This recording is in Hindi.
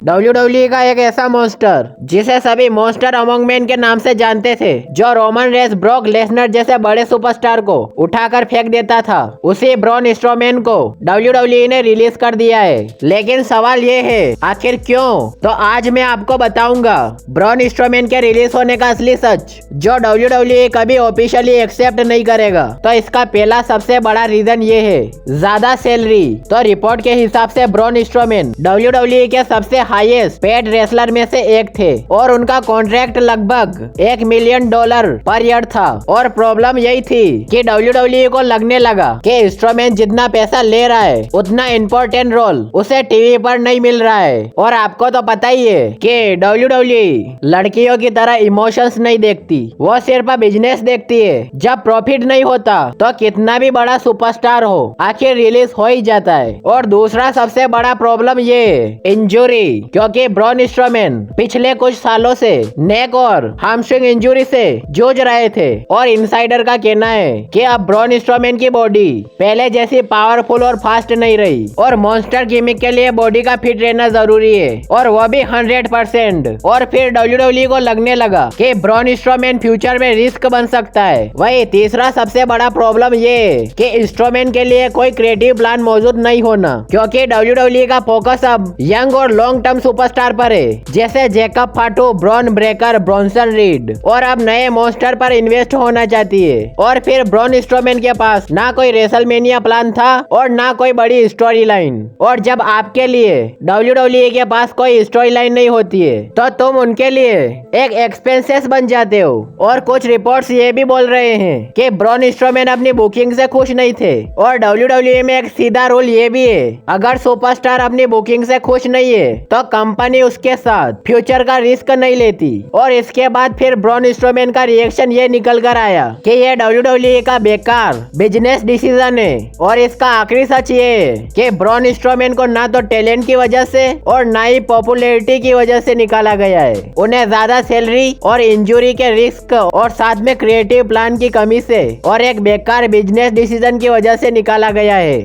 WWE का एक ऐसा मॉन्स्टर जिसे सभी मॉन्स्टर अमंग मैन के नाम से जानते थे, जो रोमन रेस, ब्रॉक लेसनर जैसे बड़े सुपरस्टार को उठाकर फेंक देता था, उसी ब्रॉन स्ट्रोमैन को WWE ने रिलीज कर दिया है। लेकिन सवाल ये है, आखिर क्यों? तो आज मैं आपको बताऊंगा ब्रॉन स्ट्रोमैन के रिलीज होने का असली सच, जो WWE कभी ऑफिशियली एक्सेप्ट नहीं करेगा। तो इसका पहला सबसे बड़ा रीजन ये है, ज्यादा सैलरी। तो रिपोर्ट के हिसाब से ब्रॉन स्ट्रोमैन WWE के सबसे हाईएस्ट पेड रेसलर में से एक थे और उनका कॉन्ट्रैक्ट लगभग $1 मिलियन पर ईयर था। और प्रॉब्लम यही थी कि WWE को लगने लगा कि स्ट्रोमैन जितना पैसा ले रहा है उतना इम्पोर्टेंट रोल उसे टीवी पर नहीं मिल रहा है। और आपको तो पता ही है कि WWE लड़कियों की तरह इमोशंस नहीं देखती, वो सिर्फ बिजनेस देखती है। जब प्रॉफिट नहीं होता तो कितना भी बड़ा सुपरस्टार हो आखिर रिलीज हो ही जाता है। और दूसरा सबसे बड़ा प्रॉब्लम ये इंजुरी, क्योंकि ब्रॉन स्ट्रोमैन पिछले कुछ सालों से नेक और हैमस्ट्रिंग इंजुरी से जूझ रहे थे। और इनसाइडर का कहना है कि अब ब्रॉन स्ट्रोमैन की बॉडी पहले जैसी पावरफुल और फास्ट नहीं रही और मॉन्स्टर गिमिक के लिए बॉडी का फिट रहना जरूरी है, और वो भी 100%। और फिर WWE को लगने लगा कि ब्रॉन स्ट्रोमैन फ्यूचर में रिस्क बन सकता है। वही तीसरा सबसे बड़ा प्रॉब्लम ये है कि स्ट्रोमैन के लिए कोई क्रिएटिव प्लान मौजूद नहीं होना, क्योंकि WWE का फोकस अब यंग और लॉन्ग टर्म सुपरस्टार पर है, जैसे Jacob फाटू, Bron Breakker, Bronson read, और अब नए मॉन्स्टर पर इन्वेस्ट होना चाहती है। और फिर ब्रॉन स्ट्रोमैन के पास ना कोई रेसलमेनिया प्लान था और ना कोई बड़ी स्टोरी लाइन। और जब आपके लिए WWE के पास कोई स्टोरी लाइन नहीं होती है तो तुम उनके लिए एक एक्सपेंसेस बन जाते हो। और कुछ रिपोर्ट्स ये भी बोल रहे हैं कि ब्रॉन स्ट्रोमैन अपनी बुकिंग से खुश नहीं थे। और WWE में एक सीधा रूल ये भी है, अगर सुपरस्टार अपनी बुकिंग से खुश नहीं है तो कंपनी उसके साथ फ्यूचर का रिस्क नहीं लेती। और इसके बाद फिर ब्रॉन स्ट्रोमैन का रिएक्शन ये निकल कर आया कि ये WWE का बेकार बिजनेस डिसीजन है। और इसका आखिरी सच ये है कि ब्रॉन स्ट्रोमैन को ना तो टैलेंट की वजह से और ना ही पॉपुलैरिटी की वजह से निकाला गया है, उन्हें ज्यादा सैलरी और इंजुरी के रिस्क और साथ में क्रिएटिव प्लान की कमी से और एक बेकार बिजनेस डिसीजन की वजह से निकाला गया है।